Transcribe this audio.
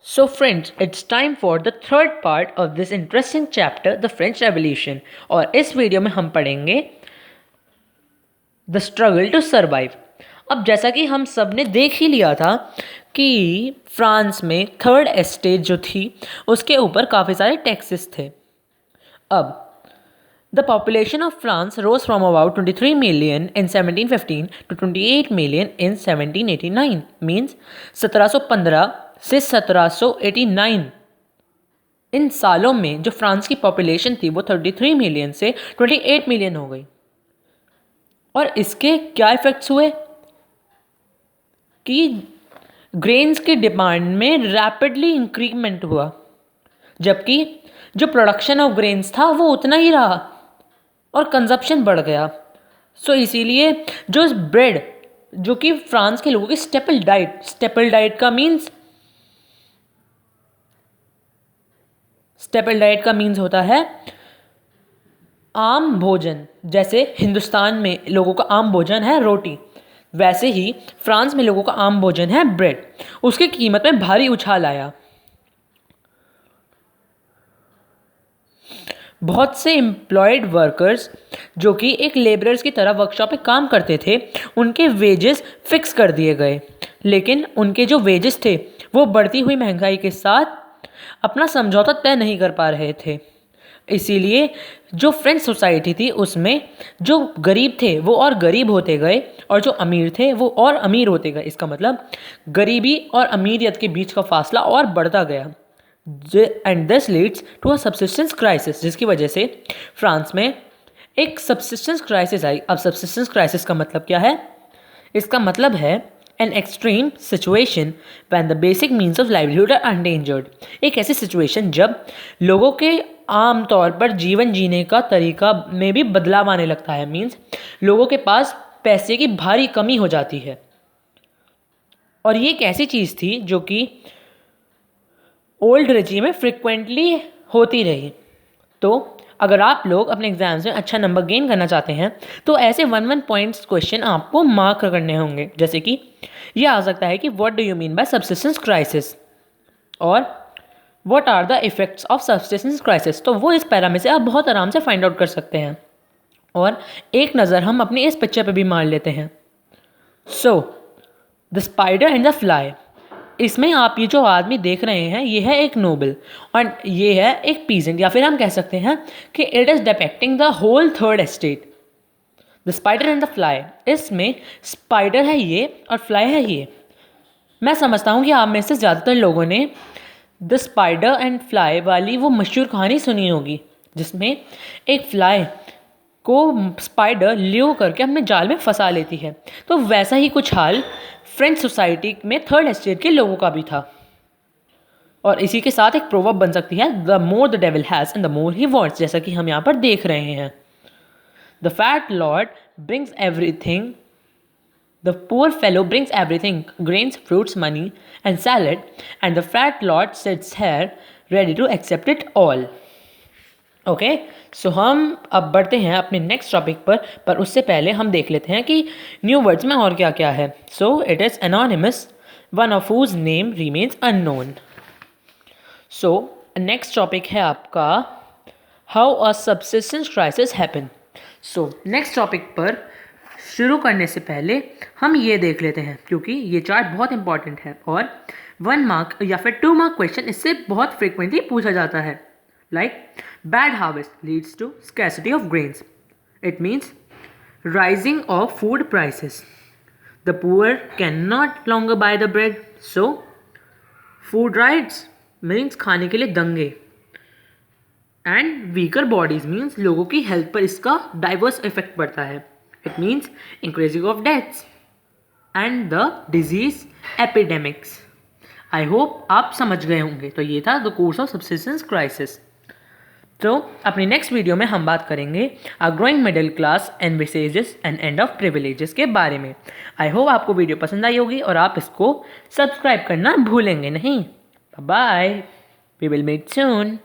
So friends, it's time for the third part of this interesting chapter, the French Revolution. और इस video में हम पढ़ेंगे the struggle to survive. अब जैसा कि हम सब ने देख ही लिया था कि फ्रांस में थर्ड एस्टेट जो थी उसके ऊपर काफ़ी सारे टैक्सेस थे। अब the population of France rose from about 23 million in 1715 to 28 million in 1789, means 1715 से 1789 इन सालों में जो फ्रांस की पॉपुलेशन थी वो 33 मिलियन से 28 मिलियन हो गई। और इसके क्या इफेक्ट्स हुए कि ग्रेन्स की डिमांड में रैपिडली इंक्रीमेंट हुआ, जबकि जो प्रोडक्शन ऑफ ग्रेन्स था वो उतना ही रहा और कंजप्शन बढ़ गया। सो इसीलिए जो ब्रेड जो कि फ्रांस के लोगों की स्टेपल डाइट का मीन्स होता है आम भोजन। जैसे हिंदुस्तान में लोगों का आम भोजन है रोटी, वैसे ही फ्रांस में लोगों का आम भोजन है ब्रेड। उसकी कीमत में भारी उछाल आया। बहुत से एम्प्लॉयड वर्कर्स जो कि एक लेबरर्स की तरह वर्कशॉप में काम करते थे, उनके वेजेस फिक्स कर दिए गए, लेकिन उनके जो वेजेस थे वो बढ़ती हुई महंगाई के साथ अपना समझौता तय नहीं कर पा रहे थे। इसीलिए जो फ्रेंच सोसाइटी थी उसमें जो गरीब थे वो और गरीब होते गए और जो अमीर थे वो और अमीर होते गए। इसका मतलब गरीबी और अमीरियत के बीच का फासला और बढ़ता गया। And this leads to a subsistence crisis, जिसकी वजह से फ्रांस में एक सब्सिस्टेंस क्राइसिस आई। अब सब्सिस्टेंस क्राइसिस का मतलब क्या है? इसका मतलब है an extreme situation when the basic means of livelihood are endangered. एक ऐसी सिचुएशन जब लोगों के आम तौर पर जीवन जीने का तरीका में भी बदलाव आने लगता है। मीन्स लोगों के पास पैसे की भारी कमी हो जाती है। और ये एक ऐसी चीज़ थी जो कि ओल्ड रेजिम में फ्रिक्वेंटली होती रही। तो अगर आप लोग अपने एग्जाम्स में अच्छा नंबर गेन करना चाहते हैं तो ऐसे 1-1 पॉइंट्स क्वेश्चन आपको मार्क करने होंगे। जैसे कि ये आ सकता है कि what do you mean by subsistence crisis और what are the effects of subsistence crisis. तो वो इस पैरा में से आप बहुत आराम से फाइंड आउट कर सकते हैं। और एक नज़र हम अपनी इस पिक्चर पे भी मार लेते हैं। So the spider and the fly. इसमें आप ये जो आदमी देख रहे हैं ये है एक नोबल और ये है एक पीजेंट, या फिर हम कह सकते हैं कि it is depicting the whole third estate. The spider and the fly, इसमें स्पाइडर है ये और फ्लाई है ये। मैं समझता हूँ कि आप में से ज़्यादातर लोगों ने द स्पाइडर एंड फ्लाई वाली वो मशहूर कहानी सुनी होगी, जिसमें एक फ्लाई को स्पाइडर ल्यू करके अपने जाल में फंसा लेती है। तो वैसा ही कुछ हाल फ्रेंच सोसाइटी में थर्ड एस्टेट के लोगों का भी था। और इसी के साथ एक प्रोवर्ब बन सकती है, the more the devil has and the more he wants, जैसा कि हम यहाँ पर देख रहे हैं। The fat lord brings everything, the poor fellow brings everything, grains, fruits, money and salad, and the fat lord sits here ready to accept it all. Okay, so हम अब बढ़ते हैं अपने नेक्स्ट टॉपिक पर उससे पहले हम देख लेते हैं कि न्यू वर्ड्स में और क्या क्या है। So it is anonymous, one of whose name remains unknown. So next topic है आपका how a subsistence crisis happen. So next topic पर शुरू करने से पहले हम ये देख लेते हैं, क्योंकि ये चार्ट बहुत इंपॉर्टेंट है और 1 मार्क या फिर 2 मार्क क्वेश्चन इससे बहुत फ्रिक्वेंटली पूछा जाता है। Like, bad harvest leads to scarcity of grains. It means rising of food prices. The poor can not longer buy the bread. So, food riots means खाने के लिए दंगे. And weaker bodies means लोगों की health पर इसका diverse effect पड़ता है. It means increasing of deaths and the disease epidemics. I hope आप समझ गए होंगे। तो ये था the course of subsistence crisis. तो अपनी नेक्स्ट वीडियो में हम बात करेंगे a growing middle class envisages and end of privileges के बारे में। आई होप आपको वीडियो पसंद आई होगी और आप इसको सब्सक्राइब करना भूलेंगे नहीं। Bye, we will meet soon.